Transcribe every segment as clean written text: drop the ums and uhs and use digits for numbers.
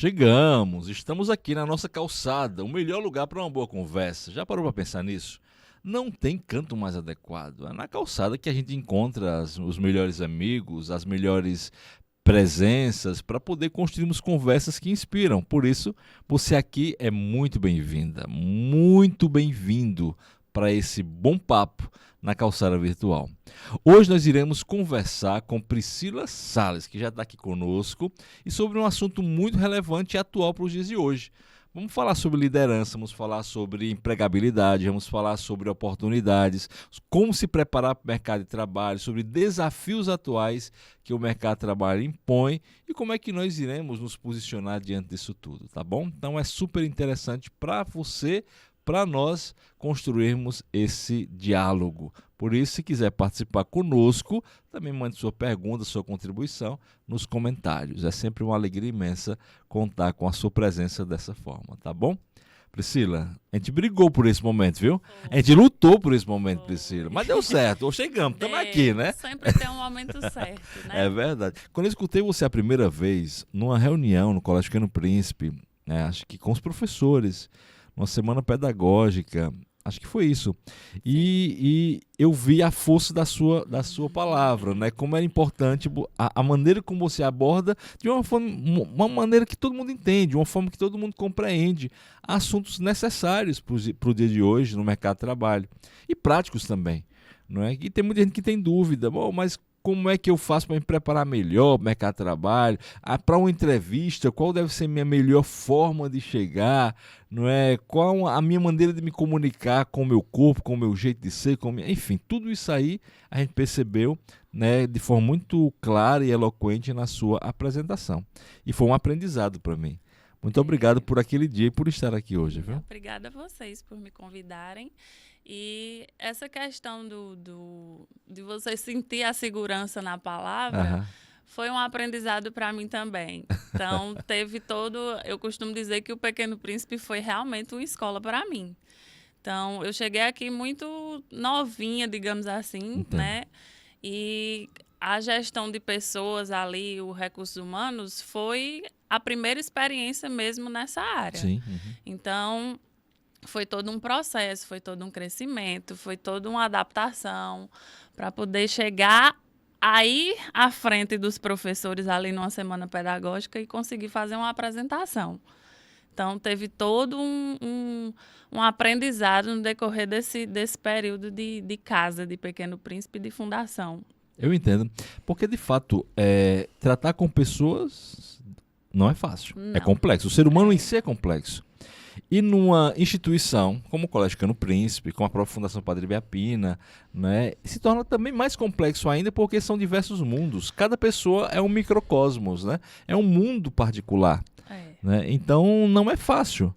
Chegamos, estamos aqui na nossa calçada, o melhor lugar para uma boa conversa. Já parou para pensar nisso? Não tem canto mais adequado. É na calçada que a gente encontra os melhores amigos, as melhores presenças para poder construirmos conversas que inspiram. Por isso, você aqui é muito bem-vinda, muito bem-vindo para esse bom papo na calçada virtual. Hoje nós iremos conversar com Priscila Salles, que já está aqui conosco, e sobre um assunto muito relevante e atual para os dias de hoje. Vamos falar sobre liderança, vamos falar sobre empregabilidade, vamos falar sobre oportunidades, como se preparar para o mercado de trabalho, sobre desafios atuais que o mercado de trabalho impõe e como é que nós iremos nos posicionar diante disso tudo, tá bom? Então é super interessante para você, para nós construirmos esse diálogo. Por isso, se quiser participar conosco, também mande sua pergunta, sua contribuição nos comentários. É sempre uma alegria imensa contar com a sua presença dessa forma, tá bom? Priscila, a gente brigou por esse momento, viu? A gente lutou por esse momento, Priscila, mas deu certo, chegamos, estamos aqui, né? Sempre tem um momento certo, né? É verdade. Quando eu escutei você a primeira vez, numa reunião no Colégio Pequeno Príncipe, acho que com os professores, uma semana pedagógica, acho que foi isso. E eu vi a força da sua palavra, né? Como era importante a maneira como você aborda de uma maneira que todo mundo entende, uma forma que todo mundo compreende assuntos necessários para o dia de hoje no mercado de trabalho e práticos também, não é? E tem muita gente que tem dúvida, mas como é que eu faço para me preparar melhor para o mercado de trabalho? Para uma entrevista, qual deve ser a minha melhor forma de chegar? Não é? Qual a minha maneira de me comunicar com o meu corpo, com o meu jeito de ser? Enfim, tudo isso aí a gente percebeu, né, de forma muito clara e eloquente na sua apresentação. E foi um aprendizado para mim. Muito obrigado por aquele dia e por estar aqui hoje, viu? Obrigada a vocês por me convidarem. E essa questão de você sentir a segurança na palavra foi um aprendizado para mim também. Então, eu costumo dizer que o Pequeno Príncipe foi realmente uma escola para mim. Então, eu cheguei aqui muito novinha, digamos assim, né? E a gestão de pessoas ali, os recursos humanos, foi a primeira experiência mesmo nessa área. Sim. Então, foi todo um processo, foi todo um crescimento, foi toda uma adaptação para poder chegar aí à frente dos professores ali numa semana pedagógica e conseguir fazer uma apresentação. Então, teve todo um aprendizado no decorrer desse período de casa, de Pequeno Príncipe, de fundação. Eu entendo. Porque, de fato, tratar com pessoas não é fácil. Não. É complexo. O ser humano em si é complexo. E numa instituição como o Colégio Pequeno Príncipe, como a própria Fundação Padre Biapina, né, se torna também mais complexo ainda porque são diversos mundos. Cada pessoa é um microcosmos, né? É um mundo particular. Né? Então, não é fácil.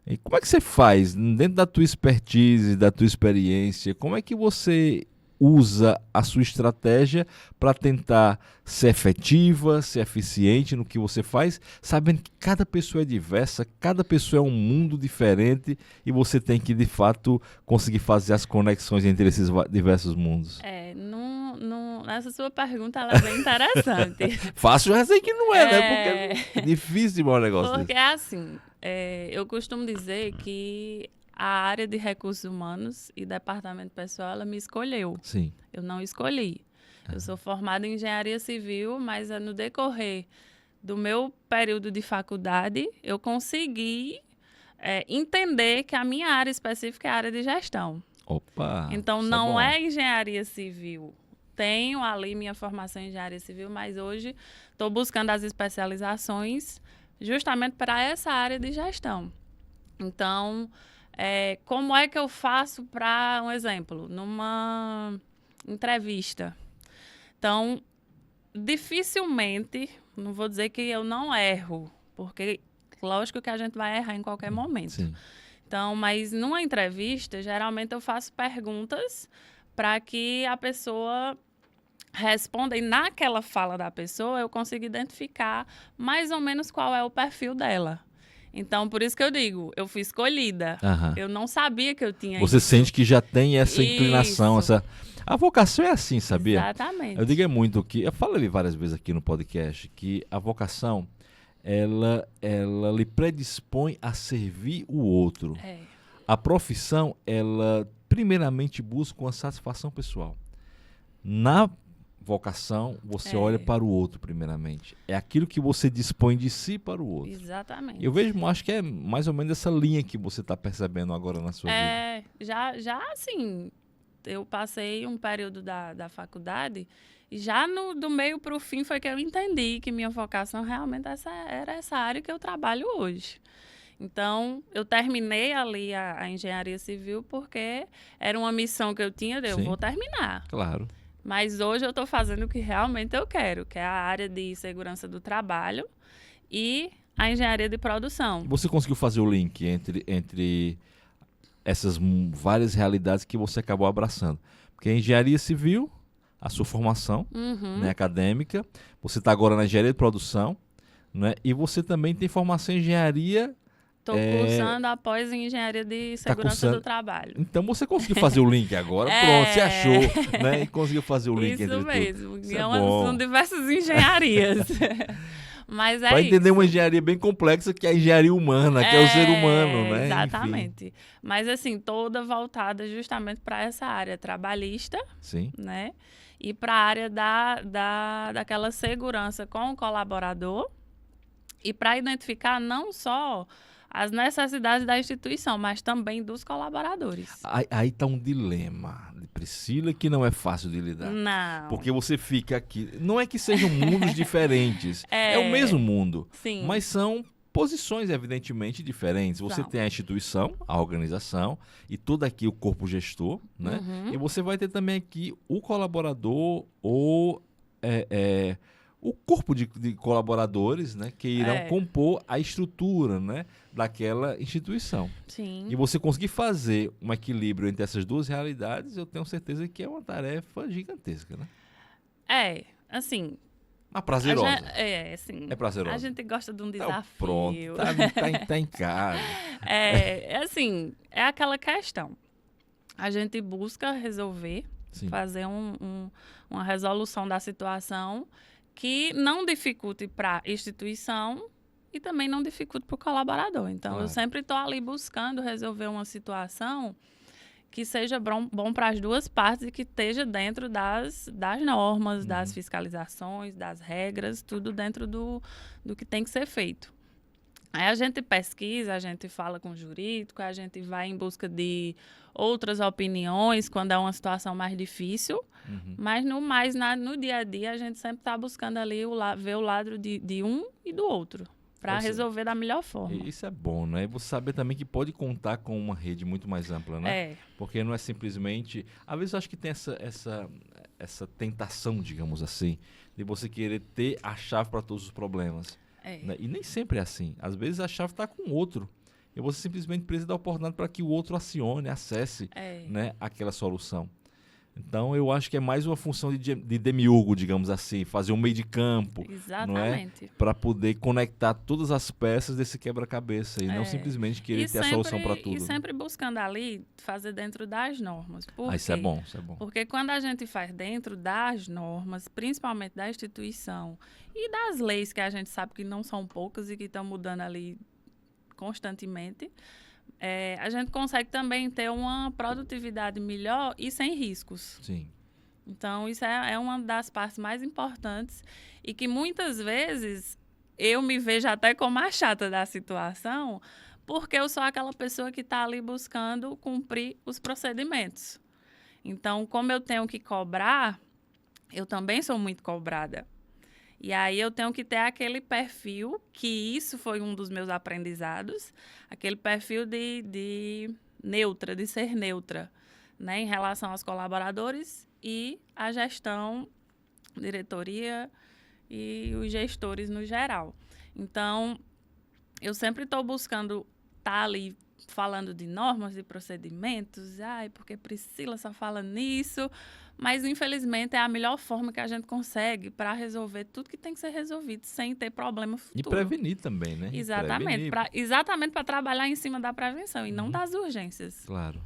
E como é que você faz, dentro da tua expertise, da tua experiência, como é que você usa a sua estratégia para tentar ser efetiva, ser eficiente no que você faz, sabendo que cada pessoa é diversa, cada pessoa é um mundo diferente e você tem que, de fato, conseguir fazer as conexões entre esses diversos mundos? Essa sua pergunta ela é bem interessante. Fácil já sei que não é, né? Porque é difícil de um negócio Porque desse. é assim, eu costumo dizer que a área de recursos humanos e departamento pessoal, ela me escolheu. Sim. Eu não escolhi. Eu sou formada em engenharia civil, mas no decorrer do meu período de faculdade, eu consegui entender que a minha área específica é a área de gestão. Opa! Então, isso não bom. é engenharia civil. Tenho ali minha formação em engenharia civil, mas hoje estou buscando as especializações justamente para essa área de gestão. Então, como é que eu faço para, um exemplo, numa entrevista? Então, dificilmente, não vou dizer que eu não erro, porque lógico que a gente vai errar em qualquer momento. Sim. Então, mas numa entrevista, geralmente eu faço perguntas para que a pessoa responda, e naquela fala da pessoa eu consigo identificar mais ou menos qual é o perfil dela. Então, por isso que eu digo, eu fui escolhida. Eu não sabia que eu tinha Você isso. sente que já tem essa inclinação, Isso. A vocação é assim, sabia? Exatamente. Eu digo muito que, eu falei várias vezes aqui no podcast, que a vocação ela lhe predispõe a servir o outro. A profissão, ela primeiramente busca uma satisfação pessoal. Na vocação, você olha para o outro primeiramente. É aquilo que você dispõe de si para o outro. Exatamente. Eu acho que é mais ou menos essa linha que você está percebendo agora na sua vida. Já assim, eu passei um período da faculdade e já do meio para o fim foi que eu entendi que minha vocação realmente era essa área que eu trabalho hoje. Então, eu terminei ali a engenharia civil porque era uma missão que eu tinha, eu vou terminar. Claro. Mas hoje eu estou fazendo o que realmente eu quero, que é a área de segurança do trabalho e a engenharia de produção. Você conseguiu fazer o link entre essas várias realidades que você acabou abraçando? Porque a engenharia civil, a sua formação né, acadêmica, você está agora na engenharia de produção, né, e você também tem formação em engenharia... Estou cursando após em engenharia de segurança do trabalho. Então você conseguiu fazer o link agora, pronto, você achou, né? E conseguiu fazer o link entre mesmo. Tudo. São diversas engenharias. Mas Para entender uma engenharia bem complexa, que é a engenharia humana, que é o ser humano, né? Exatamente. Enfim. Mas assim, toda voltada justamente para essa área trabalhista, sim, né? E para a área daquela segurança com o colaborador e para identificar não só as necessidades da instituição, mas também dos colaboradores. Aí está um dilema, Priscila, que não é fácil de lidar. Não. Porque você fica aqui... Não é que sejam mundos diferentes, é o mesmo mundo. Sim. Mas são posições, evidentemente, diferentes. Você tem a instituição, a organização, e todo aqui o corpo gestor, né? E você vai ter também aqui o colaborador ou... o corpo de colaboradores, né, que irão compor a estrutura, né, daquela instituição. Sim. E você conseguir fazer um equilíbrio entre essas duas realidades, eu tenho certeza que é uma tarefa gigantesca, né? Assim... Mas prazerosa. Sim. É prazerosa. A gente gosta de um desafio. Pronto, tá em casa. Assim, é aquela questão. A gente busca resolver, fazer uma resolução da situação que não dificulte para a instituição e também não dificulte para o colaborador. Então, eu sempre estou ali buscando resolver uma situação que seja bom para as duas partes e que esteja dentro das normas, das fiscalizações, das regras, tudo dentro do que tem que ser feito. Aí a gente pesquisa, a gente fala com o jurídico, a gente vai em busca de outras opiniões quando é uma situação mais difícil, mas no dia a dia a gente sempre está buscando ali ver o lado de um e do outro, para resolver da melhor forma. Isso é bom, né? E você saber também que pode contar com uma rede muito mais ampla, né? Porque não é simplesmente... Às vezes eu acho que tem essa tentação, digamos assim, de você querer ter a chave para todos os problemas. Né? E nem sempre é assim. Às vezes a chave está com outro. E você simplesmente precisa dar oportunidade para que o outro acione, acesse né, aquela solução. Então, eu acho que é mais uma função de demiurgo, digamos assim, fazer um meio de campo. Exatamente. Para poder conectar todas as peças desse quebra-cabeça e não simplesmente querer ter a solução para tudo. E sempre buscando ali fazer dentro das normas. Isso é bom, isso é bom. Porque quando a gente faz dentro das normas, principalmente da instituição e das leis que a gente sabe que não são poucas e que estão mudando ali constantemente, a gente consegue também ter uma produtividade melhor e sem riscos. Sim. Então, isso é uma das partes mais importantes e que muitas vezes eu me vejo até como a chata da situação, porque eu sou aquela pessoa que está ali buscando cumprir os procedimentos. Então, como eu tenho que cobrar, eu também sou muito cobrada. E aí eu tenho que ter aquele perfil, que isso foi um dos meus aprendizados, aquele perfil de neutra, de ser neutra, né, em relação aos colaboradores e à gestão, diretoria e os gestores no geral. Então, eu sempre estou buscando estar ali falando de normas e procedimentos, porque Priscila só fala nisso, mas infelizmente é a melhor forma que a gente consegue para resolver tudo que tem que ser resolvido sem ter problema futuro. E prevenir também, né? Exatamente para trabalhar em cima da prevenção e não das urgências. Claro.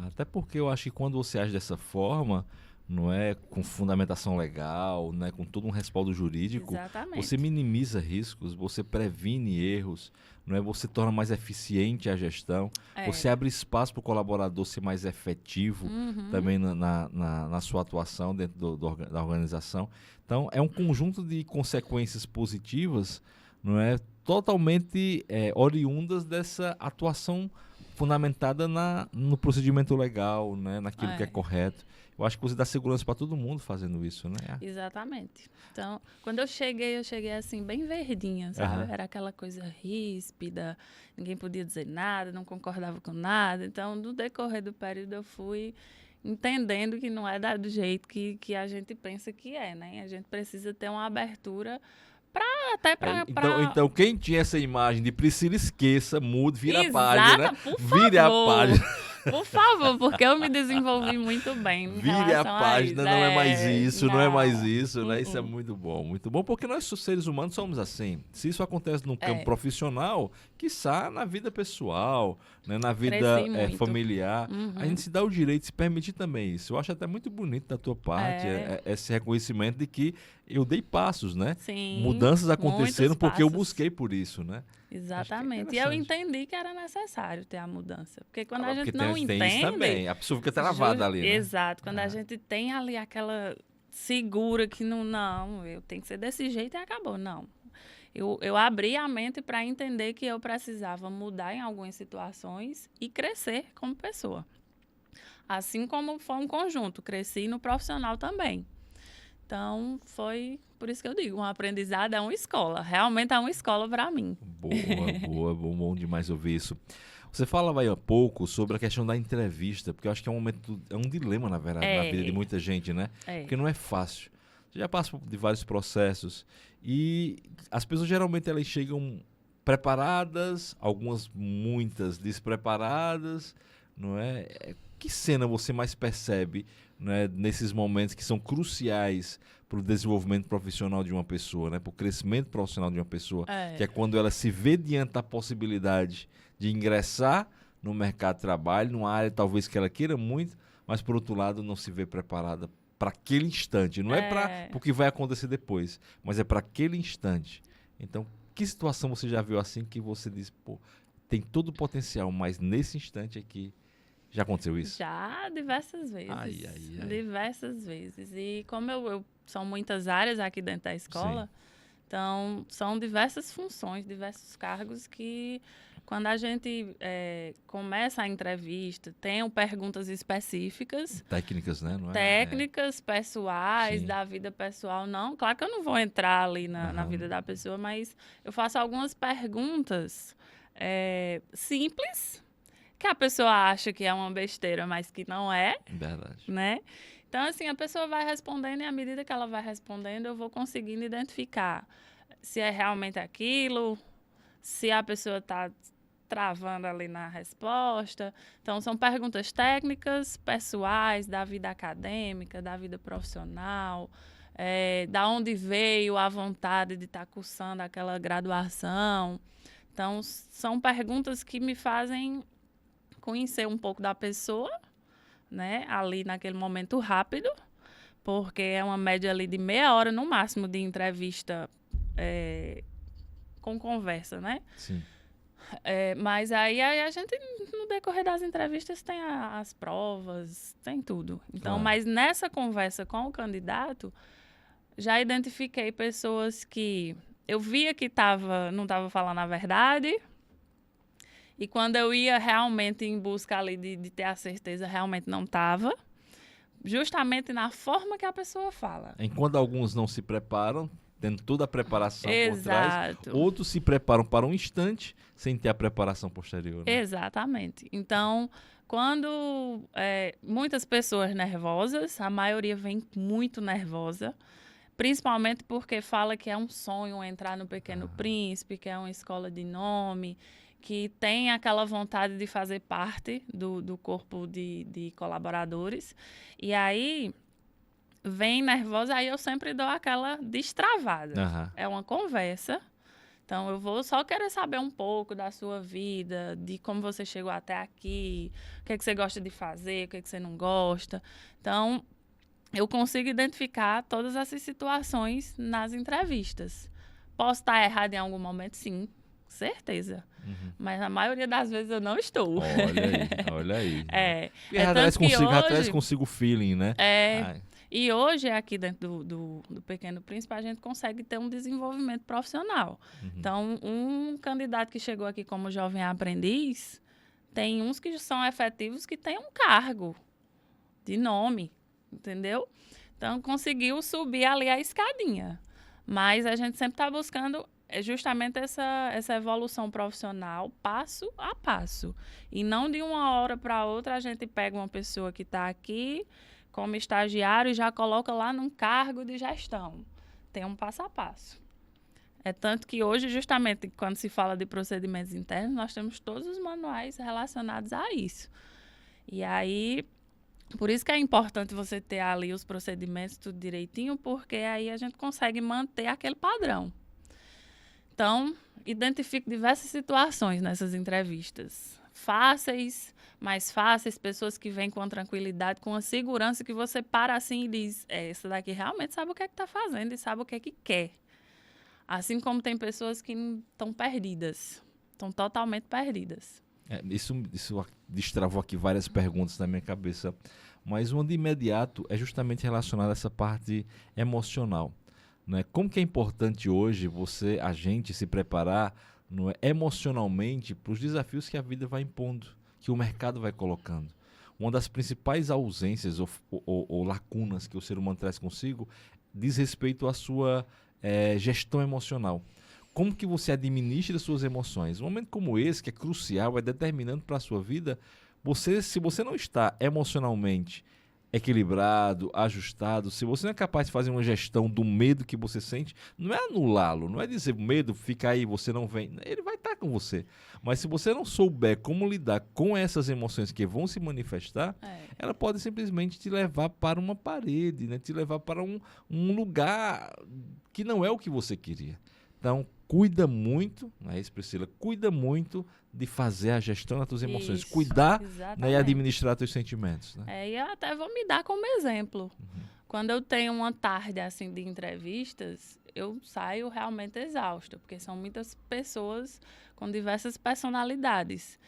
Até porque eu acho que quando você age dessa forma, não é, com fundamentação legal, né, com todo um respaldo jurídico, Exatamente. você minimiza riscos, você previne erros, não é, você torna mais eficiente a gestão, você abre espaço para o colaborador ser mais efetivo também na sua atuação dentro da organização. Então, é um conjunto de consequências positivas, não é, totalmente oriundas dessa atuação fundamentada no procedimento legal, né, naquilo que é correto. Eu acho que você dá segurança para todo mundo fazendo isso, né? Exatamente. Então, quando eu cheguei assim, bem verdinha, sabe? Era aquela coisa ríspida, ninguém podia dizer nada, não concordava com nada. Então, no decorrer do período, eu fui entendendo que não é do jeito que a gente pensa que é, né? A gente precisa ter uma abertura Então, quem tinha essa imagem de Priscila, esqueça, mude, vira a página. Por vire favor. a página. Por favor, porque eu me desenvolvi muito bem. Vire a página, não é mais isso, não é mais isso, né? Isso é muito bom, porque nós seres humanos somos assim. Se isso acontece no campo profissional, quiçá na vida pessoal, né? Na vida familiar, a gente se dá o direito de se permitir também isso. Eu acho até muito bonito da tua parte esse reconhecimento de que eu dei passos, né? Sim, mudanças aconteceram porque eu busquei por isso, né? Exatamente. E eu entendi que era necessário ter a mudança. Porque quando a gente não entende... Tem isso também. A pessoa fica travada ali, né? Exato. Quando a gente tem ali aquela segura que não, eu tenho que ser desse jeito e acabou. Não. Eu abri a mente para entender que eu precisava mudar em algumas situações e crescer como pessoa. Assim como foi um conjunto. Cresci no profissional também. Então, foi por isso que eu digo, um aprendizado é uma escola. Realmente é uma escola para mim. Bom demais ouvir isso. Você falava aí há pouco sobre a questão da entrevista, porque eu acho que é um dilema, na verdade, na vida de muita gente, né? Porque não é fácil. Você já passa de vários processos e as pessoas geralmente elas chegam preparadas, muitas despreparadas, não é? Que cena você mais percebe, né, nesses momentos que são cruciais para o desenvolvimento profissional de uma pessoa, né, para o crescimento profissional de uma pessoa, que é quando ela se vê diante da possibilidade de ingressar no mercado de trabalho, numa área talvez que ela queira muito, mas por outro lado não se vê preparada para aquele instante. Não é para o que vai acontecer depois, mas é para aquele instante. Então, que situação você já viu assim que você diz, pô, tem todo o potencial, mas nesse instante aqui já aconteceu isso? Já, diversas vezes. Diversas vezes. E como eu são muitas áreas aqui dentro da escola, então são diversas funções, diversos cargos que quando a gente começa a entrevista, tem perguntas específicas. Técnicas, né? Não é? Técnicas pessoais, da vida pessoal, não. Claro que eu não vou entrar ali na vida da pessoa, mas eu faço algumas perguntas simples, que a pessoa acha que é uma besteira, mas que não é. Verdade. Né? Então, assim, a pessoa vai respondendo e à medida que ela vai respondendo, eu vou conseguindo identificar se é realmente aquilo, se a pessoa está travando ali na resposta. Então, são perguntas técnicas, pessoais, da vida acadêmica, da vida profissional, da onde veio a vontade de estar cursando aquela graduação. Então, são perguntas que me fazem conhecer um pouco da pessoa, né, ali naquele momento rápido, porque é uma média ali de meia hora no máximo de entrevista com conversa, né? Sim. Mas aí a gente, no decorrer das entrevistas, tem as provas, tem tudo. Então, mas nessa conversa com o candidato, já identifiquei pessoas que eu via que não estava falando a verdade. E quando eu ia realmente em busca ali de ter a certeza, realmente não estava. Justamente na forma que a pessoa fala. Enquanto alguns não se preparam, tendo toda a preparação por trás, Exato. outros se preparam para um instante sem ter a preparação posterior. Né? Exatamente. Então, quando muitas pessoas nervosas, a maioria vem muito nervosa, principalmente porque fala que é um sonho entrar no Pequeno Príncipe, que é uma escola de nome, que tem aquela vontade de fazer parte do corpo de colaboradores. E aí, vem nervosa, aí eu sempre dou aquela destravada. É uma conversa. Então, eu vou só querer saber um pouco da sua vida, de como você chegou até aqui, o que é que você gosta de fazer, o que é que você não gosta. Então, eu consigo identificar todas essas situações nas entrevistas. Posso estar errada em algum momento? Sim, certeza. Mas na maioria das vezes eu não estou. Olha aí. É Traz consigo o feeling, né? E hoje, aqui dentro do Pequeno Príncipe, a gente consegue ter um desenvolvimento profissional. Então, um candidato que chegou aqui como jovem aprendiz, tem uns que são efetivos que têm um cargo de nome, entendeu? Então, conseguiu subir ali a escadinha. Mas a gente sempre está buscando justamente essa evolução profissional passo a passo. E não de uma hora para outra a gente pega uma pessoa que está aqui como estagiário e já coloca lá num cargo de gestão. Tem um passo a passo. É tanto que hoje, justamente, quando se fala de procedimentos internos, nós temos todos os manuais relacionados a isso. E aí, por isso que é importante você ter ali os procedimentos tudo direitinho, porque aí a gente consegue manter aquele padrão. Então, identifico diversas situações nessas entrevistas. Fáceis, mais fáceis, pessoas que vêm com a tranquilidade, com a segurança que você para assim e diz, essa daqui realmente sabe o que é que está fazendo e sabe o que é que quer. Assim como tem pessoas que estão perdidas, estão totalmente perdidas. Isso destravou aqui várias perguntas na minha cabeça, mas uma de imediato é justamente relacionada a essa parte emocional. Né? Como que é importante hoje a gente se preparar emocionalmente para os desafios que a vida vai impondo, que o mercado vai colocando. Uma das principais ausências ou lacunas que o ser humano traz consigo diz respeito à sua gestão emocional. Como que você administra as suas emoções? Um momento como esse, que é crucial, é determinante para a sua vida, se você não está emocionalmente equilibrado, ajustado, se você não é capaz de fazer uma gestão do medo que você sente, não é anulá-lo, não é dizer medo, fica aí, você não vem, ele vai estar com você. Mas se você não souber como lidar com essas emoções que vão se manifestar, ela pode simplesmente te levar para uma parede, né? Te levar para um lugar que não é o que você queria. Então, cuida muito, não é isso, Priscila? Cuida muito de fazer a gestão das tuas emoções. Cuidar, né, e administrar teus sentimentos. Né? E eu até vou me dar como exemplo. Quando eu tenho uma tarde assim de entrevistas, eu saio realmente exausta, porque são muitas pessoas com diversas personalidades.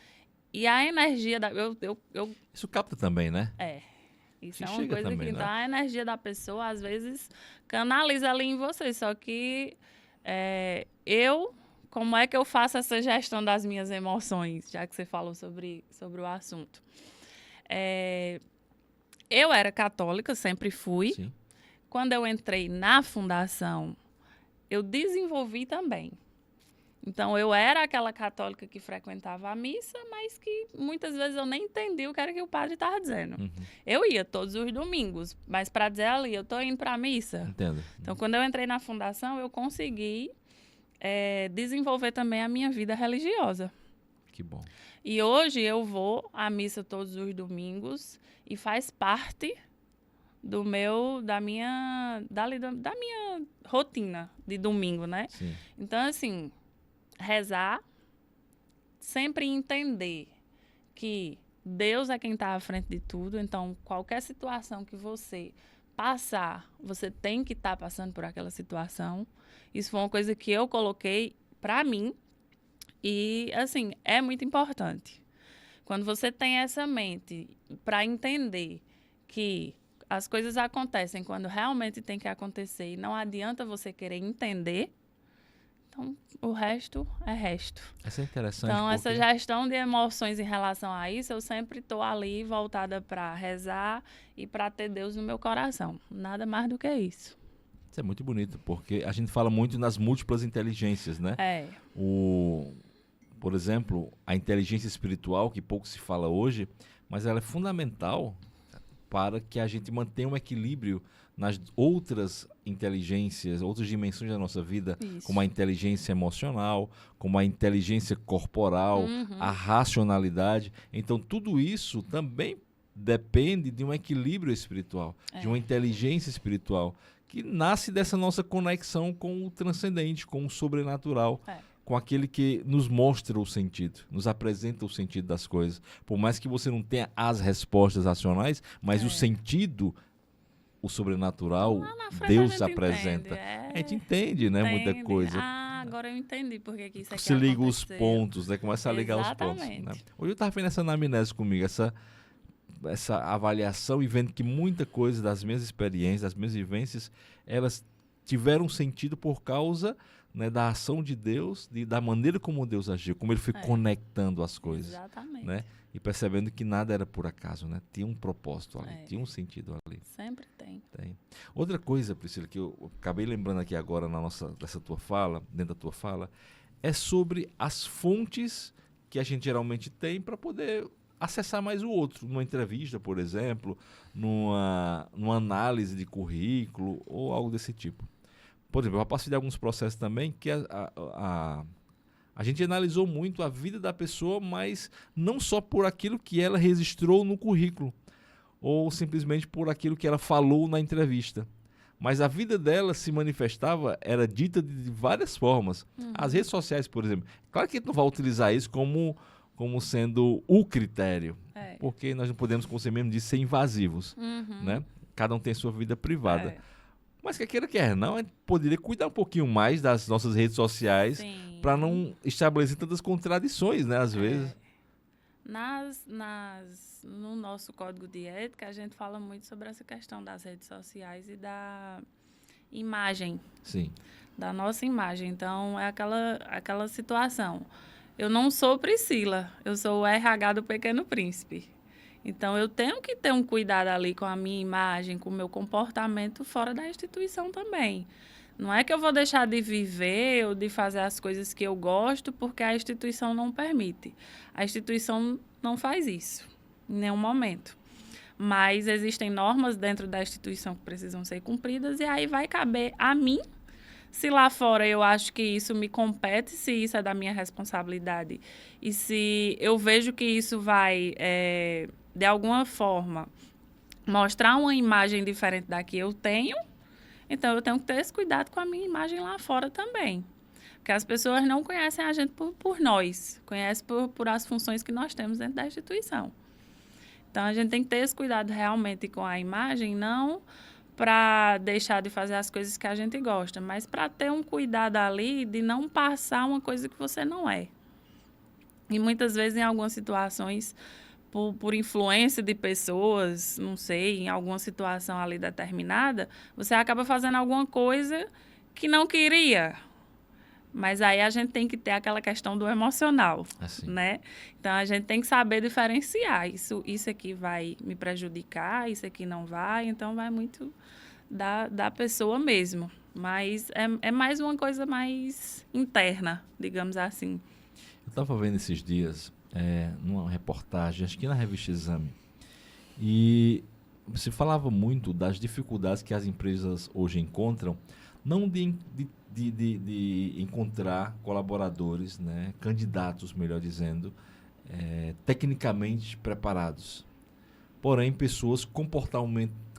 E a energia da... Isso capta também, né? Isso é uma coisa também, que... Então, a energia da pessoa, às vezes, canaliza ali em você. Só que como é que eu faço essa gestão das minhas emoções, já que você falou sobre o assunto? Eu era católica, sempre fui. Sim. Quando eu entrei na fundação, eu desenvolvi também. Então, eu era aquela católica que frequentava a missa, mas que muitas vezes eu nem entendi o que era que o padre estava dizendo. Eu ia todos os domingos, mas para dizer ali, eu estou indo para a missa. Entendo. Então, quando eu entrei na fundação, eu consegui desenvolver também a minha vida religiosa. Que bom. E hoje eu vou à missa todos os domingos e faz parte da minha rotina de domingo, né? Sim. Então, assim, rezar, sempre entender que Deus é quem está à frente de tudo. Então, qualquer situação que você passar, você tem que estar passando por aquela situação. Isso foi uma coisa que eu coloquei para mim e, assim, é muito importante. Quando você tem essa mente para entender que as coisas acontecem quando realmente tem que acontecer e não adianta você querer entender, então o resto é resto. Isso é interessante. Então, essa gestão de emoções em relação a isso, eu sempre estou ali voltada para rezar e para ter Deus no meu coração. Nada mais do que isso. Isso é muito bonito, porque a gente fala muito nas múltiplas inteligências, né? Por exemplo, a inteligência espiritual, que pouco se fala hoje, mas ela é fundamental para que a gente mantenha um equilíbrio nas outras inteligências, outras dimensões da nossa vida, como a inteligência emocional, como a inteligência corporal, a racionalidade. Então, tudo isso também depende de um equilíbrio espiritual, de uma inteligência espiritual, que nasce dessa nossa conexão com o transcendente, com o sobrenatural, com aquele que nos mostra o sentido, nos apresenta o sentido das coisas. Por mais que você não tenha as respostas racionais, mas o sentido o sobrenatural, Lá na frente Deus a se gente apresenta. entende, A gente entende, né? Muita entende. coisa. Agora eu entendi porque que isso aqui Se liga os aconteceu. pontos, né? Começa a ligar os pontos. Né? Exatamente. Hoje eu estava vendo essa anamnese comigo, essa avaliação e vendo que muita coisa das minhas experiências, das minhas vivências, elas tiveram sentido por causa, né, da ação de Deus, da maneira como Deus agiu, como ele foi conectando as coisas. Exatamente. Né? E percebendo que nada era por acaso, né? Tinha um propósito ali, tinha um sentido ali. Sempre tem. Outra coisa, Priscila, que eu acabei lembrando aqui agora dessa tua fala, dentro da tua fala, é sobre as fontes que a gente geralmente tem para poder acessar mais o outro, numa entrevista, por exemplo, numa análise de currículo ou algo desse tipo. Por exemplo, eu passei de alguns processos também que a gente analisou muito a vida da pessoa, mas não só por aquilo que ela registrou no currículo, ou simplesmente por aquilo que ela falou na entrevista. Mas a vida dela se manifestava, era dita de várias formas. As redes sociais, por exemplo. Claro que a gente não vai utilizar isso como sendo o critério, porque nós não podemos, como você mesmo disse, ser invasivos. Né? Cada um tem sua vida privada. Mas quer não, a gente poderia cuidar um pouquinho mais das nossas redes sociais para não estabelecer tantas contradições, né, às vezes. No nosso código de ética, a gente fala muito sobre essa questão das redes sociais e da imagem. Sim. Da nossa imagem. Então, é aquela situação. Eu não sou Priscila, eu sou o RH do Pequeno Príncipe. Então, eu tenho que ter um cuidado ali com a minha imagem, com o meu comportamento fora da instituição também. Não é que eu vou deixar de viver ou de fazer as coisas que eu gosto porque a instituição não permite. A instituição não faz isso, em nenhum momento. Mas existem normas dentro da instituição que precisam ser cumpridas e aí vai caber a mim. Se lá fora eu acho que isso me compete, se isso é da minha responsabilidade e se eu vejo que isso vai, de alguma forma, mostrar uma imagem diferente da que eu tenho, então eu tenho que ter esse cuidado com a minha imagem lá fora também. Porque as pessoas não conhecem a gente por nós, conhecem por as funções que nós temos dentro da instituição. Então a gente tem que ter esse cuidado realmente com a imagem, não para deixar de fazer as coisas que a gente gosta, mas para ter um cuidado ali de não passar uma coisa que você não é. E muitas vezes, em algumas situações, por influência de pessoas, não sei, em alguma situação ali determinada, você acaba fazendo alguma coisa que não queria. Mas aí a gente tem que ter aquela questão do emocional, né? Então, a gente tem que saber diferenciar. Isso aqui vai me prejudicar, isso aqui não vai. Então, vai muito da pessoa mesmo. Mas é mais uma coisa mais interna, digamos assim. Eu estava vendo esses dias, numa reportagem, acho que na revista Exame, e se falava muito das dificuldades que as empresas hoje encontram, não de encontrar colaboradores, né, candidatos, melhor dizendo, tecnicamente preparados. Porém, pessoas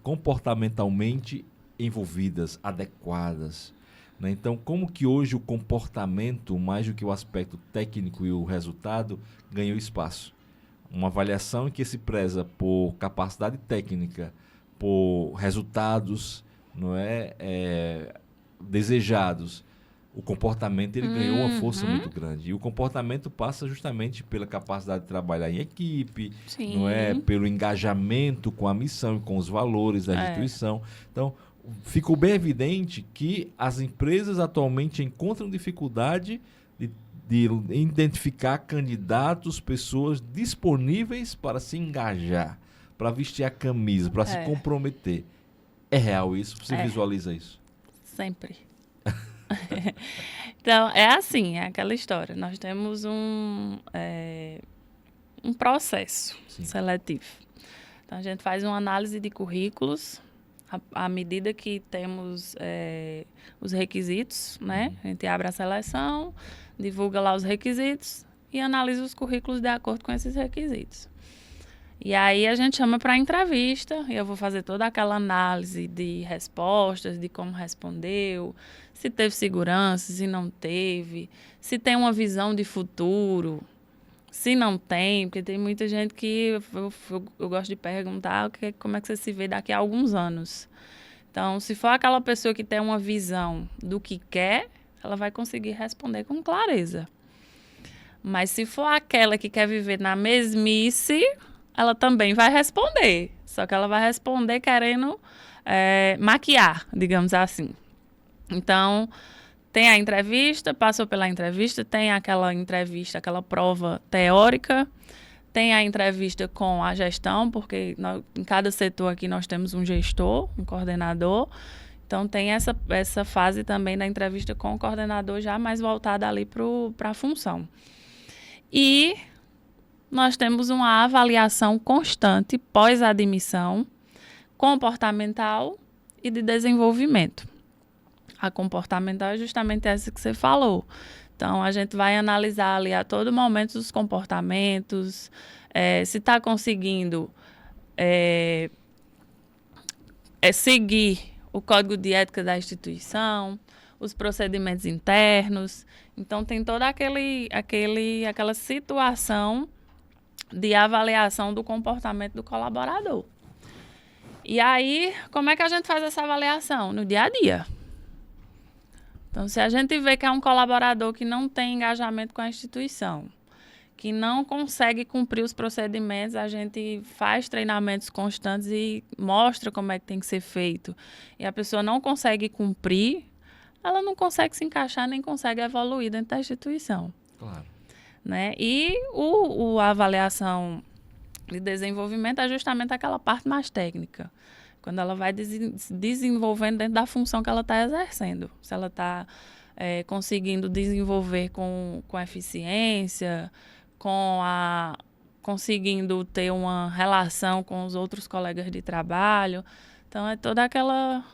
comportamentalmente envolvidas, adequadas. Né? Então, como que hoje o comportamento, mais do que o aspecto técnico e o resultado, ganhou espaço? Uma avaliação em que se preza por capacidade técnica, por resultados, não é, desejados, o comportamento ele ganhou uma força muito grande. E o comportamento passa justamente pela capacidade de trabalhar em equipe, não é, pelo engajamento com a missão e com os valores da instituição. Então, ficou bem evidente que as empresas atualmente encontram dificuldade de identificar candidatos, pessoas disponíveis para se engajar, para vestir a camisa, para se comprometer. É real isso? Você visualiza isso? Sempre. Então, é assim, é aquela história. Nós temos um processo seletivo. Então, a gente faz uma análise de currículos à medida que temos os requisitos, né? A gente abre a seleção, divulga lá os requisitos e analisa os currículos de acordo com esses requisitos. E aí a gente chama para entrevista e eu vou fazer toda aquela análise de respostas, de como respondeu, se teve segurança, se não teve, se tem uma visão de futuro, Se não tem, porque tem muita gente que eu gosto de perguntar como é que você se vê daqui a alguns anos. Então, se for aquela pessoa que tem uma visão do que quer, ela vai conseguir responder com clareza. Mas se for aquela que quer viver na mesmice, ela também vai responder. Só que ela vai responder querendo maquiar, digamos assim. Então, tem a entrevista, passou pela entrevista, tem aquela entrevista, aquela prova teórica, tem a entrevista com a gestão, porque em cada setor aqui nós temos um gestor, um coordenador. Então, tem essa fase também da entrevista com o coordenador já mais voltada ali para a função. E nós temos uma avaliação constante pós-admissão, comportamental e de desenvolvimento. A comportamental é justamente essa que você falou. Então, a gente vai analisar ali a todo momento os comportamentos, se está conseguindo seguir o código de ética da instituição, os procedimentos internos. Então, tem toda aquela situação de avaliação do comportamento do colaborador. E aí, como é que a gente faz essa avaliação? No dia a dia. Então, se a gente vê que é um colaborador que não tem engajamento com a instituição, que não consegue cumprir os procedimentos, a gente faz treinamentos constantes e mostra como é que tem que ser feito. E a pessoa não consegue cumprir, ela não consegue se encaixar nem consegue evoluir dentro da instituição. Claro. Né? E a avaliação de desenvolvimento é justamente aquela parte mais técnica. Quando ela vai desenvolvendo dentro da função que ela está exercendo. Se ela está conseguindo desenvolver com eficiência, conseguindo ter uma relação com os outros colegas de trabalho. Então, é toda aquela...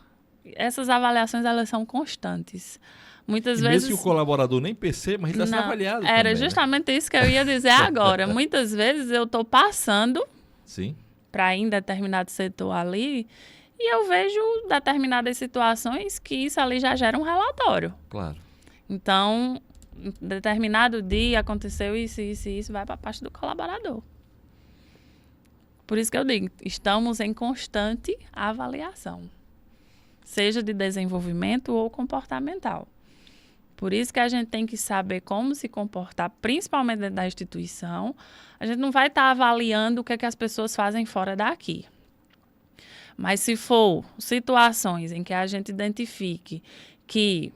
Essas avaliações, elas são constantes. Muitas vezes... Mesmo que o colaborador nem perceba, mas ele está sendo avaliado Era também, justamente isso que eu ia dizer agora. Muitas vezes eu estou passando... Sim. Para ir em determinado setor ali, e eu vejo determinadas situações que isso ali já gera um relatório. Claro. Então, em determinado dia aconteceu isso, vai para a parte do colaborador. Por isso que eu digo, estamos em constante avaliação, seja de desenvolvimento ou comportamental. Por isso que a gente tem que saber como se comportar, principalmente dentro da instituição. A gente não vai estar avaliando o que as pessoas fazem fora daqui. Mas se for situações em que a gente identifique que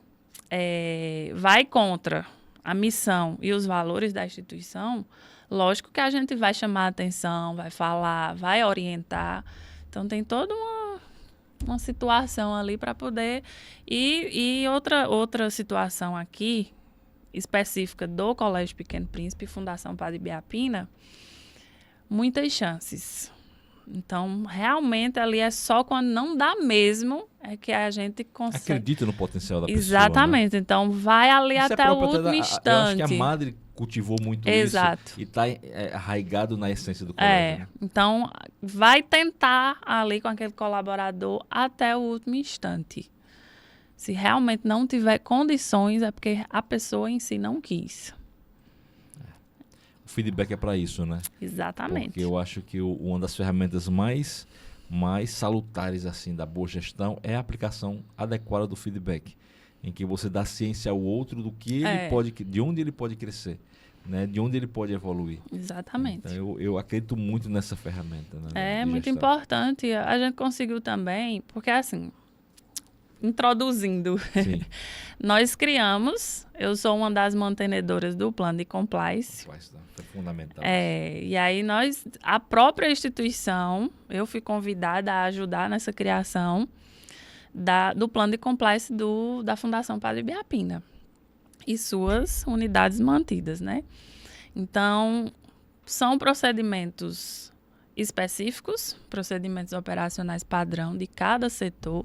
vai contra a missão e os valores da instituição, lógico que a gente vai chamar a atenção, vai falar, vai orientar. Então, tem toda uma situação ali para poder... E outra situação aqui, específica do Colégio Pequeno Príncipe, Fundação Padre Ibiapina, muitas chances. Então, realmente, ali é só quando não dá mesmo é que a gente consegue... Acredita no potencial da pessoa. Exatamente. Né? Então, vai ali isso até o último instante. Eu acho que a Madre cultivou muito Exato. Isso e está arraigado na essência do colégio. Né? Então, vai tentar ali com aquele colaborador até o último instante. Se realmente não tiver condições, é porque a pessoa em si não quis. O feedback é para isso, né? Exatamente. Porque eu acho que uma das ferramentas mais salutares assim da boa gestão é a aplicação adequada do feedback, em que você dá ciência ao outro do que ele pode, de onde ele pode crescer, né? De onde ele pode evoluir. Exatamente. Então, eu acredito muito nessa ferramenta. Né, é muito importante. A gente conseguiu também, porque assim, introduzindo, nós criamos, eu sou uma das mantenedoras do plano de compliance. Foi fundamental. E aí a própria instituição, eu fui convidada a ajudar nessa criação do plano de compliance da Fundação Padre Ibiapina e suas unidades mantidas, né? Então, são procedimentos específicos, procedimentos operacionais padrão de cada setor,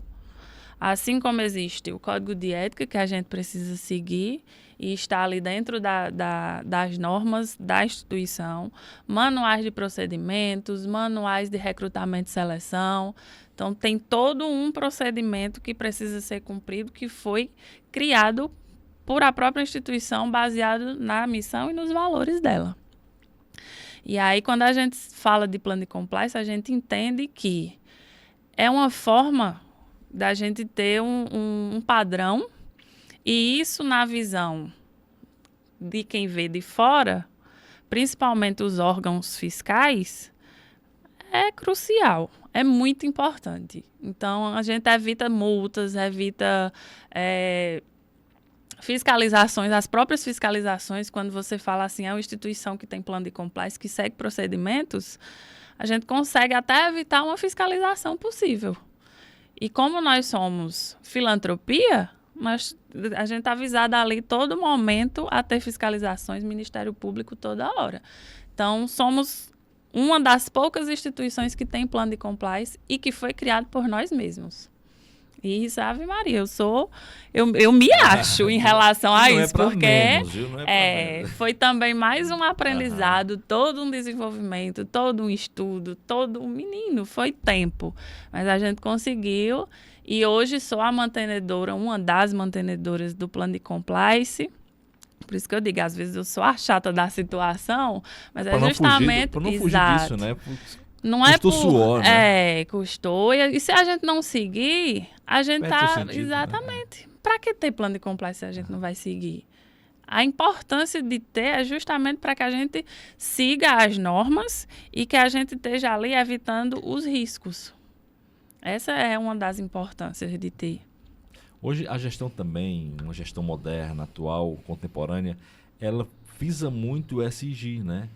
assim como existe o código de ética que a gente precisa seguir e está ali dentro das normas da instituição, manuais de procedimentos, manuais de recrutamento e seleção. Então, tem todo um procedimento que precisa ser cumprido, que foi criado por a própria instituição, baseado na missão e nos valores dela. E aí, quando a gente fala de plano de compliance, a gente entende que é uma forma da gente ter um padrão, e isso na visão de quem vê de fora, principalmente os órgãos fiscais, é crucial, é muito importante. Então, a gente evita multas, evita fiscalizações, as próprias fiscalizações, quando você fala assim, é uma instituição que tem plano de compliance, que segue procedimentos, a gente consegue até evitar uma fiscalização possível. E como nós somos filantropia, a gente está avisado ali todo momento a ter fiscalizações, Ministério Público toda hora. Então, somos uma das poucas instituições que tem plano de compliance e que foi criado por nós mesmos. E isso, Ave Maria, eu me acho em relação a isso, porque menos, viu? Não é foi também mais um aprendizado, todo um desenvolvimento, todo um estudo, todo um menino, foi tempo. Mas a gente conseguiu, e hoje sou a mantenedora, uma das mantenedoras do plano de compliance. Por isso que eu digo, às vezes eu sou a chata da situação, mas é justamente... Para não fugir disso, né? Não é custou suor, né? Custou. E se a gente não seguir, a gente perde sentido, exatamente. Né? Para que ter plano de compliance se a gente não vai seguir? A importância de ter é justamente para que a gente siga as normas e que a gente esteja ali evitando os riscos. Essa é uma das importâncias de ter. Hoje a gestão também, uma gestão moderna, atual, contemporânea, ela visa muito o SIG, né?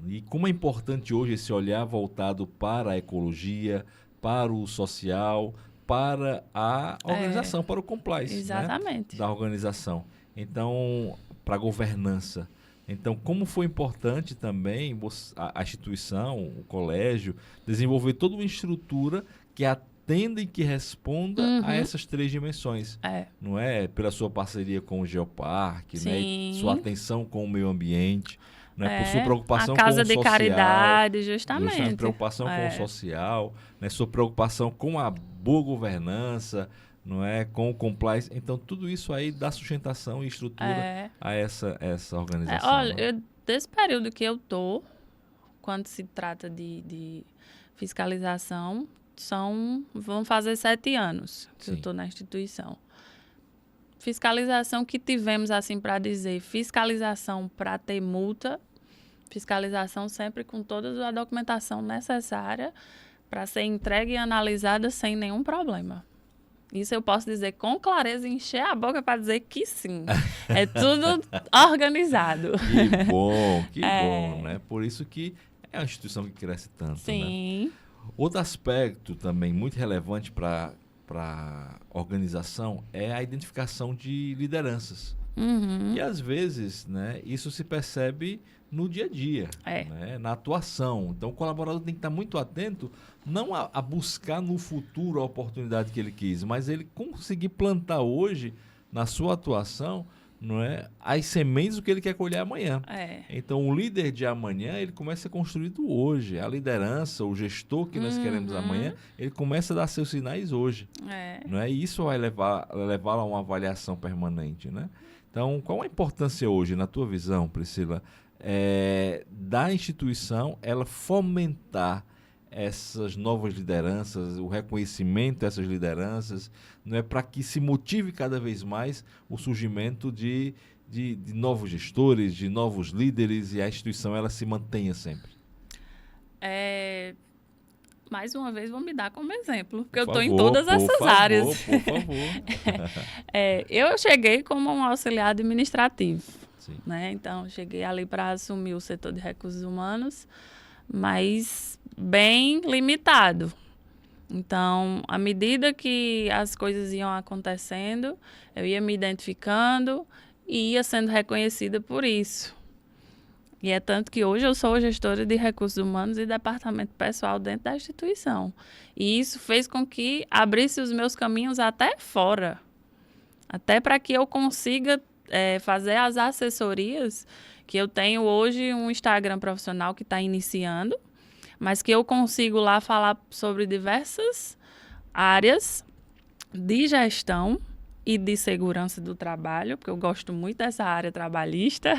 E como é importante hoje esse olhar voltado para a ecologia, para o social, para a organização, para o compliance, exatamente, né, da organização. Então, para a governança. Então, como foi importante também a instituição, o colégio, desenvolver toda uma estrutura que atenda e que responda a essas 3 dimensões. Não é? Pela sua parceria com o Geoparque, né, e sua atenção com o meio ambiente. Né, por sua preocupação com o social. A casa de caridade, justamente. Preocupação com o social, né, sua preocupação com a boa governança, não é, com o compliance. Então, tudo isso aí dá sustentação e estrutura a essa organização. Olha, né? Desse período que eu tô, quando se trata de fiscalização, vão fazer 7 anos que eu estou na instituição. Fiscalização que tivemos, assim, para dizer, fiscalização para ter multa, fiscalização sempre com toda a documentação necessária para ser entregue e analisada sem nenhum problema. Isso eu posso dizer com clareza, encher a boca para dizer que sim. É tudo organizado. Que bom, né? Por isso que é uma instituição que cresce tanto, sim. Né? Outro aspecto também muito relevante para a organização é a identificação de lideranças. E às vezes, né, isso se percebe no dia a dia, né, na atuação. Então o colaborador tem que estar muito atento, não a buscar no futuro a oportunidade que ele quis, mas ele conseguir plantar hoje, na sua atuação, não é, as sementes do que ele quer colher amanhã. Então o líder de amanhã, ele começa a ser construído hoje. A liderança, o gestor que nós queremos amanhã, ele começa a dar seus sinais hoje. Não é? E isso vai levar a uma avaliação permanente, né? Então, qual a importância hoje, na tua visão, Priscila, da instituição ela fomentar essas novas lideranças, o reconhecimento dessas lideranças, não é, para que se motive cada vez mais o surgimento de novos gestores, de novos líderes, e a instituição ela se mantenha sempre? Mais uma vez, vou me dar como exemplo, porque eu estou em todas essas áreas. Por favor. Eu cheguei como um auxiliar administrativo. Sim. Né? Então, cheguei ali para assumir o setor de recursos humanos, mas bem limitado. Então, à medida que as coisas iam acontecendo, eu ia me identificando e ia sendo reconhecida por isso. E é tanto que hoje eu sou gestora de recursos humanos e departamento pessoal dentro da instituição. E isso fez com que abrisse os meus caminhos até fora. Até para que eu consiga fazer as assessorias, que eu tenho hoje um Instagram profissional que está iniciando, mas que eu consigo lá falar sobre diversas áreas de gestão e de segurança do trabalho, porque eu gosto muito dessa área trabalhista.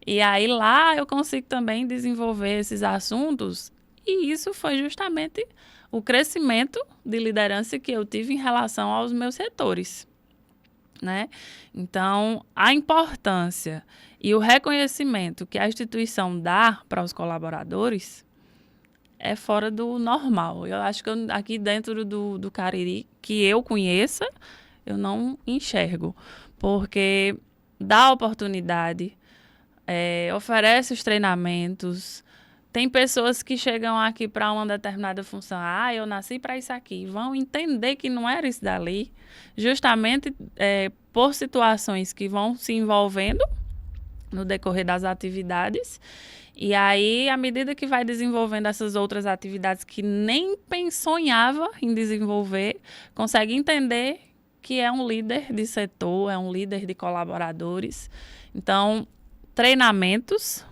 E aí lá eu consigo também desenvolver esses assuntos. E isso foi justamente o crescimento de liderança que eu tive em relação aos meus setores, né? Então, a importância e o reconhecimento que a instituição dá para os colaboradores é fora do normal. Eu acho que aqui dentro do Cariri, que eu conheça, eu não enxergo. Porque dá oportunidade, oferece os treinamentos. Tem pessoas que chegam aqui para uma determinada função. Ah, eu nasci para isso aqui. Vão entender que não era isso dali. Justamente por situações que vão se envolvendo no decorrer das atividades. E aí, à medida que vai desenvolvendo essas outras atividades que nem sonhava em desenvolver, consegue entender que é um líder de setor, é um líder de colaboradores. Então, treinamentos.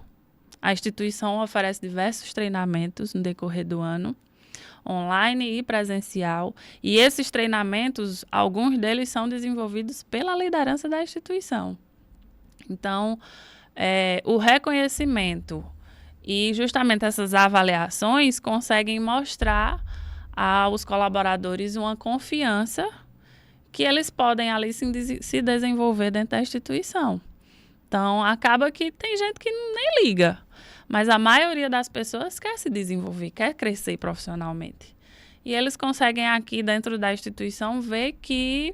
A instituição oferece diversos treinamentos no decorrer do ano, online e presencial. E esses treinamentos, alguns deles são desenvolvidos pela liderança da instituição. Então, o reconhecimento e justamente essas avaliações conseguem mostrar aos colaboradores uma confiança que eles podem ali se desenvolver dentro da instituição. Então, acaba que tem gente que nem liga, mas a maioria das pessoas quer se desenvolver, quer crescer profissionalmente. E eles conseguem aqui dentro da instituição ver que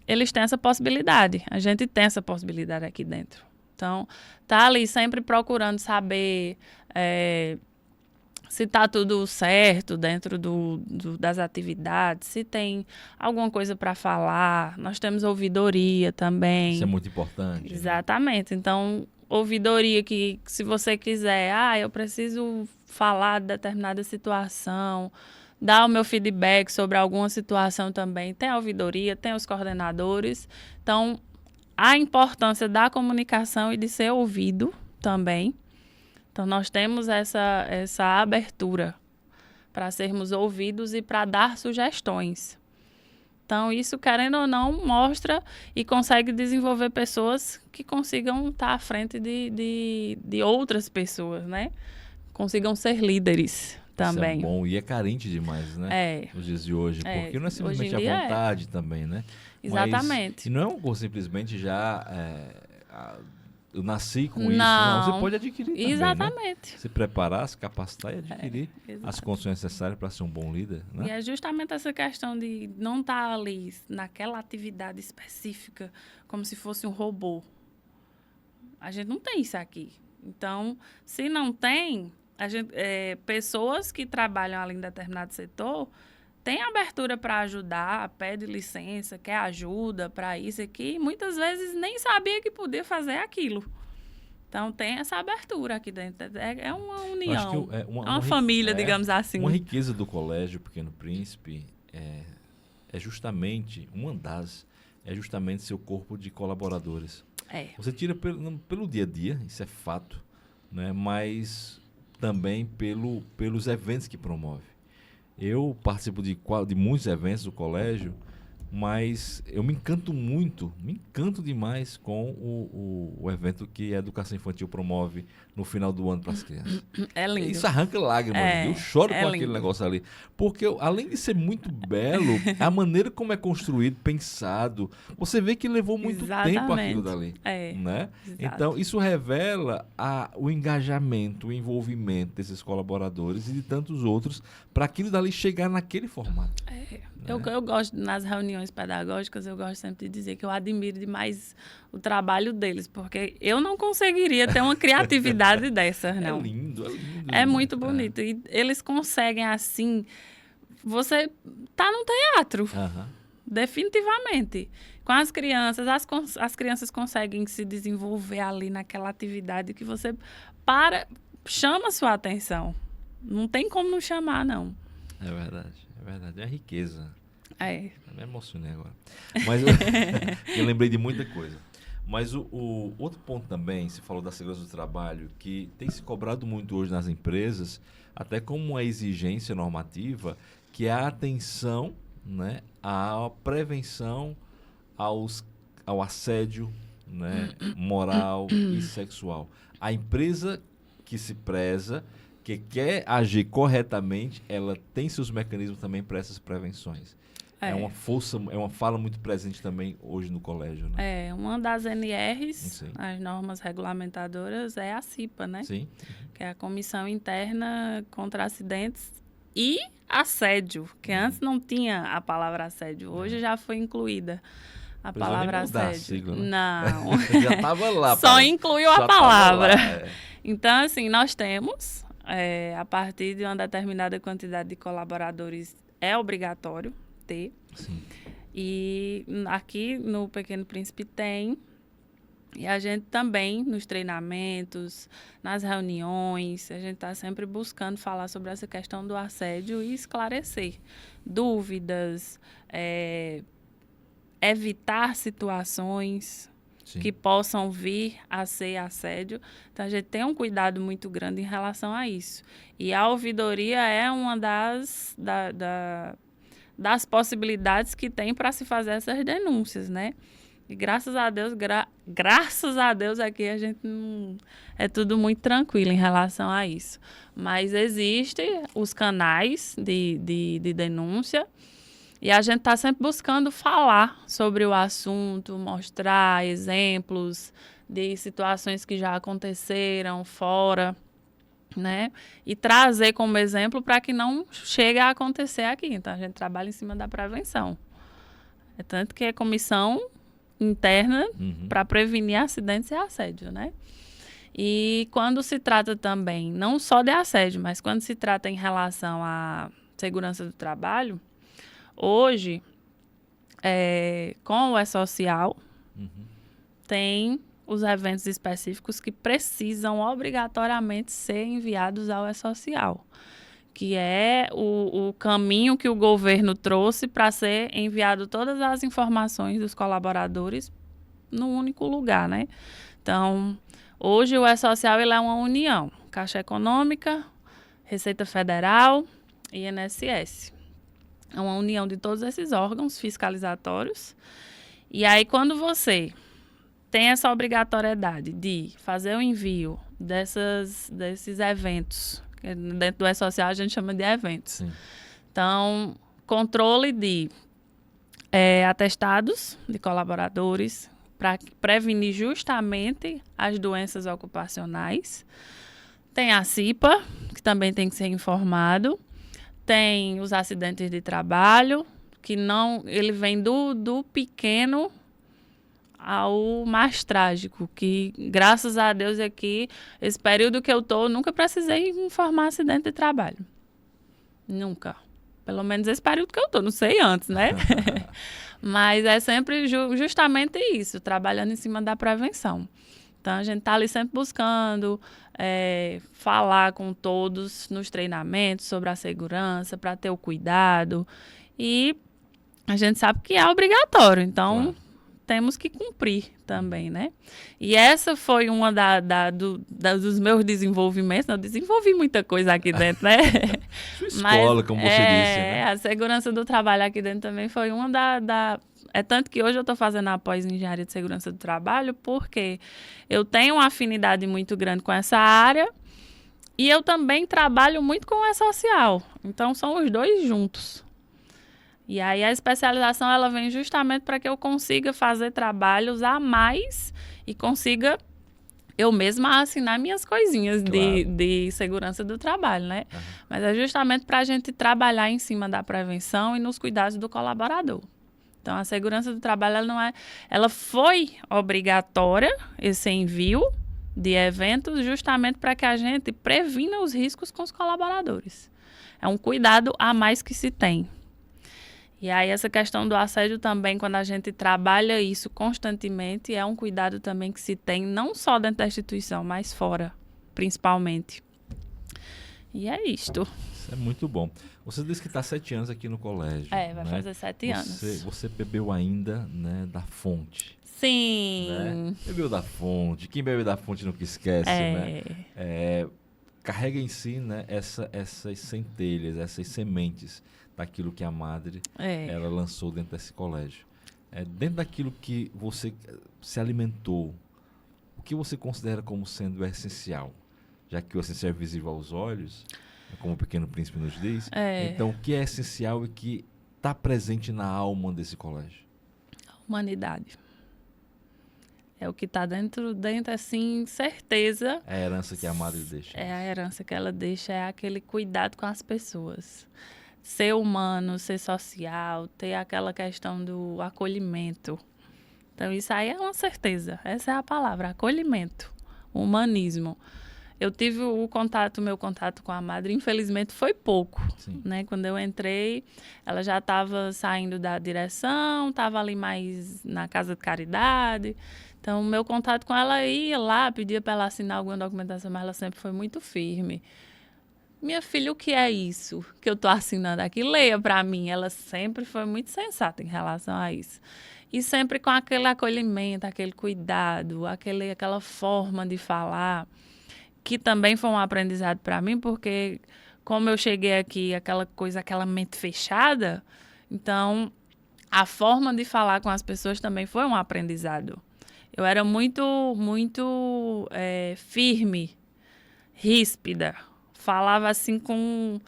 eles têm essa possibilidade. A gente tem essa possibilidade aqui dentro. Então, tá ali sempre procurando saber se está tudo certo dentro das atividades, se tem alguma coisa para falar. Nós temos ouvidoria também. Isso é muito importante. Exatamente. Né? Então, ouvidoria que, se você quiser, eu preciso falar de determinada situação, dar o meu feedback sobre alguma situação também. Tem a ouvidoria, tem os coordenadores. Então, a importância da comunicação e de ser ouvido também. Então, nós temos essa abertura para sermos ouvidos e para dar sugestões. Então, isso, querendo ou não, mostra e consegue desenvolver pessoas que consigam estar à frente de outras pessoas, né? Consigam ser líderes também. Isso é bom e é carente demais, né? Nos dias de hoje. Porque não é simplesmente a vontade também, né? Exatamente. Mas, e não é algo simplesmente já... eu nasci com isso. Não, você pode adquirir também, exatamente. Né? Se preparar, se capacitar e adquirir as condições necessárias para ser um bom líder. Né? E é justamente essa questão de não estar ali naquela atividade específica como se fosse um robô. A gente não tem isso aqui. Então, se não tem, pessoas que trabalham ali em determinado setor tem abertura para ajudar, pede licença, quer ajuda para isso aqui, muitas vezes nem sabia que podia fazer aquilo. Então, tem essa abertura aqui dentro. É uma união, acho que uma família, digamos assim. Uma riqueza do Colégio Pequeno Príncipe é justamente, é justamente seu corpo de colaboradores. Você tira pelo dia a dia, isso é fato, né? Mas também pelos eventos que promove. Eu participo de muitos eventos do colégio, mas eu me encanto demais com o evento que a Educação Infantil promove no final do ano para as crianças. É lindo. Isso arranca lágrimas. Eu choro com aquele negócio ali. Porque, além de ser muito belo, a maneira como é construído, pensado, você vê que levou muito tempo aquilo dali. Né? Então, isso revela o engajamento, o envolvimento desses colaboradores e de tantos outros para aquilo dali chegar naquele formato. Né? Eu gosto, nas reuniões pedagógicas, eu gosto sempre de dizer que eu admiro demais o trabalho deles, porque eu não conseguiria ter uma criatividade dessas, não. É lindo, é lindo. É muito bonito. E eles conseguem, assim... Você tá num teatro, definitivamente. Com as crianças, as crianças conseguem se desenvolver ali naquela atividade que você chama a sua atenção. Não tem como não chamar, não. É verdade. É riqueza. Eu me emocionei agora. Mas eu lembrei de muita coisa. Mas o outro ponto também, você falou da segurança do trabalho, que tem se cobrado muito hoje nas empresas, até como uma exigência normativa, que é a atenção, né, à prevenção ao assédio, né, moral e sexual. A empresa que se preza, que quer agir corretamente, ela tem seus mecanismos também para essas prevenções. É uma força, é uma fala muito presente também hoje no colégio, né? Uma das NRs, as normas regulamentadoras, é a CIPA, né? Sim. Que é a Comissão Interna contra Acidentes e Assédio, que antes não tinha a palavra assédio, hoje já foi incluída a palavra assédio. A sigla, né? Não. Já estava lá. Só incluiu a palavra. Então, assim, nós temos, a partir de uma determinada quantidade de colaboradores, é obrigatório ter. Sim. E aqui no Pequeno Príncipe tem. E a gente também, nos treinamentos, nas reuniões, a gente está sempre buscando falar sobre essa questão do assédio e esclarecer dúvidas, evitar situações que possam vir a ser assédio. Então, a gente tem um cuidado muito grande em relação a isso. E a ouvidoria é uma das possibilidades que tem para se fazer essas denúncias, né? E graças a Deus, graças a Deus aqui a gente não... É tudo muito tranquilo em relação a isso. Mas existem os canais de denúncia e a gente está sempre buscando falar sobre o assunto, mostrar exemplos de situações que já aconteceram fora, né? E trazer como exemplo para que não chegue a acontecer aqui. Então, a gente trabalha em cima da prevenção. É tanto que a comissão interna para prevenir acidentes e assédio, né? E quando se trata também, não só de assédio, mas quando se trata em relação à segurança do trabalho, hoje, com o E-Social, tem os eventos específicos que precisam obrigatoriamente ser enviados ao E-Social, que é o caminho que o governo trouxe para ser enviado todas as informações dos colaboradores num único lugar, né? Então, hoje o E-Social ele é uma união, Caixa Econômica, Receita Federal e INSS. É uma união de todos esses órgãos fiscalizatórios. E aí, quando você tem essa obrigatoriedade de fazer o envio desses eventos, dentro do E-Social a gente chama de eventos. Sim. Então, controle de atestados de colaboradores para prevenir justamente as doenças ocupacionais. Tem a CIPA, que também tem que ser informado. Tem os acidentes de trabalho, que não, ele vem do pequeno ao mais trágico, que graças a Deus aqui, esse período que eu estou, nunca precisei informar acidente de trabalho. Nunca. Pelo menos esse período que eu estou, não sei antes, né? Mas é sempre justamente isso, trabalhando em cima da prevenção. Então, a gente está ali sempre buscando falar com todos nos treinamentos sobre a segurança, para ter o cuidado. E a gente sabe que é obrigatório, então temos que cumprir também, né? E essa foi uma dos meus desenvolvimentos. Eu desenvolvi muita coisa aqui dentro, né? Sua escola, como você disse, né? A segurança do trabalho aqui dentro também foi uma É tanto que hoje eu estou fazendo a pós-engenharia de segurança do trabalho porque eu tenho uma afinidade muito grande com essa área e eu também trabalho muito com o E-Social. Então, são os dois juntos. E aí, a especialização ela vem justamente para que eu consiga fazer trabalhos a mais e consiga eu mesma assinar minhas coisinhas de segurança do trabalho, né? Mas é justamente para a gente trabalhar em cima da prevenção e nos cuidados do colaborador. Então, a segurança do trabalho, ela foi obrigatória, esse envio de eventos, justamente para que a gente previna os riscos com os colaboradores. É um cuidado a mais que se tem. E aí, essa questão do assédio também, quando a gente trabalha isso constantemente, é um cuidado também que se tem, não só dentro da instituição, mas fora, principalmente. E é isto. Isso é muito bom. Você disse que está 7 anos aqui no colégio. Vai fazer 7 anos. Você bebeu ainda, né, da fonte. Sim. Né? Bebeu da fonte. Quem bebe da fonte nunca esquece, né? Carrega em si, né, essas centelhas, essas sementes daquilo que a madre ela lançou dentro desse colégio. dentro daquilo que você se alimentou, o que você considera como sendo essencial? Já que o essencial é visível aos olhos, como o Pequeno Príncipe nos diz, então o que é essencial e que está presente na alma desse colégio? Humanidade. É o que está dentro, assim, certeza. É a herança que a Madre deixa. É a herança que ela deixa, é aquele cuidado com as pessoas. Ser humano, ser social, ter aquela questão do acolhimento. Então, isso aí é uma certeza. Essa é a palavra, acolhimento, humanismo. Eu tive meu contato com a Madre, infelizmente foi pouco, né? Quando eu entrei, ela já estava saindo da direção, estava ali mais na casa de caridade. Então, o meu contato com ela ia lá, pedia para ela assinar alguma documentação, mas ela sempre foi muito firme. Minha filha, o que é isso que eu estou assinando aqui? Leia para mim. Ela sempre foi muito sensata em relação a isso. E sempre com aquele acolhimento, aquele cuidado, aquela forma de falar, que também foi um aprendizado para mim, porque como eu cheguei aqui, aquela mente fechada, então a forma de falar com as pessoas também foi um aprendizado. Eu era muito firme, ríspida, falava assim com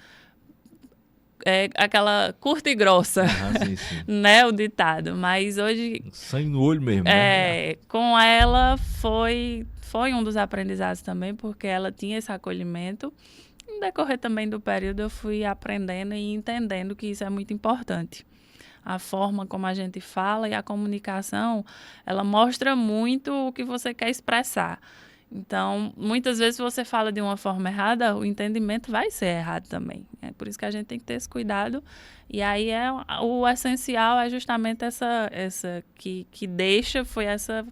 aquela curta e grossa, sim. né, o ditado. Mas hoje... Sangue no olho mesmo, né? Com ela foi um dos aprendizados também, porque ela tinha esse acolhimento. No decorrer também do período, eu fui aprendendo e entendendo que isso é muito importante. A forma como a gente fala e a comunicação, ela mostra muito o que você quer expressar. Então, muitas vezes você fala de uma forma errada, o entendimento vai ser errado também. É por isso que a gente tem que ter esse cuidado. E aí o essencial é justamente essa que deixa, foi essa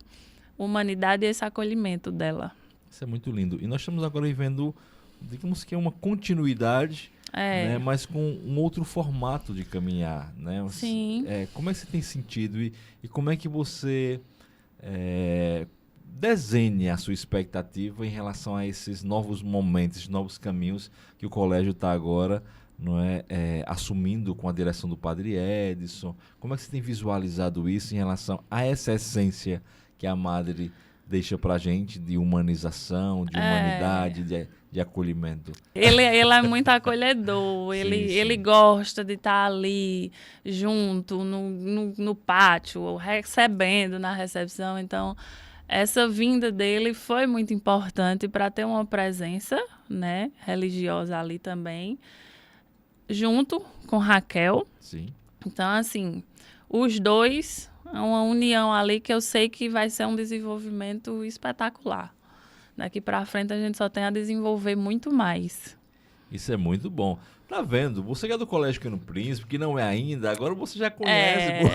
humanidade e esse acolhimento dela. Isso é muito lindo. E nós estamos agora vivendo, digamos que é uma continuidade, né, mas com um outro formato de caminhar, né? Sim. Como é que você tem sentido e como é que você desenha a sua expectativa em relação a esses novos momentos, novos caminhos que o colégio está agora, não assumindo com a direção do Padre Edson? Como é que você tem visualizado isso em relação a essa essência que a Madre deixa pra gente de humanização, de humanidade, de acolhimento? Ele é muito acolhedor, ele gosta de estar ali junto no pátio, recebendo na recepção. Então, essa vinda dele foi muito importante para ter uma presença, né, religiosa ali também, junto com Raquel. Sim. Então, assim, os dois, uma união ali que eu sei que vai ser um desenvolvimento espetacular. Daqui para frente a gente só tem a desenvolver muito mais. Isso é muito bom. Tá vendo? Você que é do Colégio Pequeno Príncipe, que não é ainda, agora você já conhece.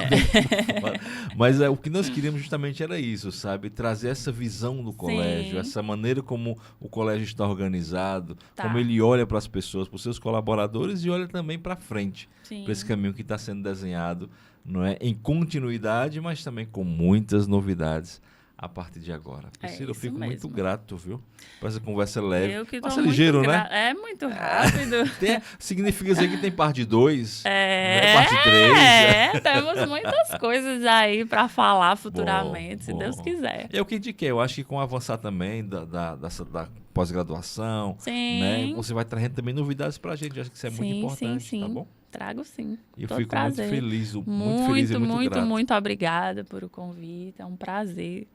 Mas o que nós queríamos justamente era isso, sabe? Trazer essa visão do colégio, essa maneira como o colégio está organizado, como ele olha para as pessoas, para os seus colaboradores e olha também para frente, para esse caminho que está sendo desenhado, não é? Em continuidade, mas também com muitas novidades a partir de agora. Priscila, eu fico muito grato, viu? Por essa conversa leve. Eu que tô passa ligeiro, né? É muito rápido. Significa dizer que tem parte 2, né? Parte 3. Temos muitas coisas aí para falar futuramente, se Deus quiser. É o que a gente quer. Eu acho que com o avançar também da pós-graduação, né? Você vai trazendo também novidades pra gente. Eu acho que isso é muito importante, tá bom? Trago sim. E eu fico muito feliz e muito grato. Muito obrigada por o convite. É um prazer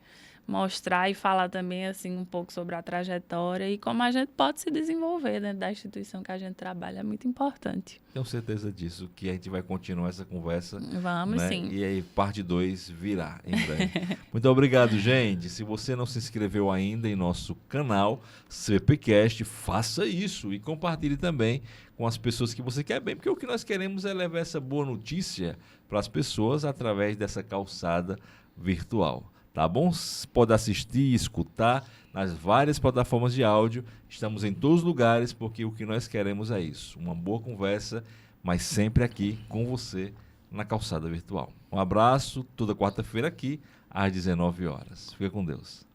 mostrar e falar também assim um pouco sobre a trajetória e como a gente pode se desenvolver dentro da instituição que a gente trabalha. É muito importante. Tenho certeza disso, que a gente vai continuar essa conversa. Vamos, né? sim. E aí parte 2 virá em breve. Muito obrigado, gente. Se você não se inscreveu ainda em nosso canal CPcast, faça isso e compartilhe também com as pessoas que você quer bem, porque o que nós queremos é levar essa boa notícia para as pessoas através dessa calçada virtual. Tá bom? Pode assistir, escutar nas várias plataformas de áudio. Estamos em todos os lugares porque o que nós queremos é isso. Uma boa conversa, mas sempre aqui com você na calçada virtual. Um abraço, toda quarta-feira aqui às 19 horas. Fica com Deus.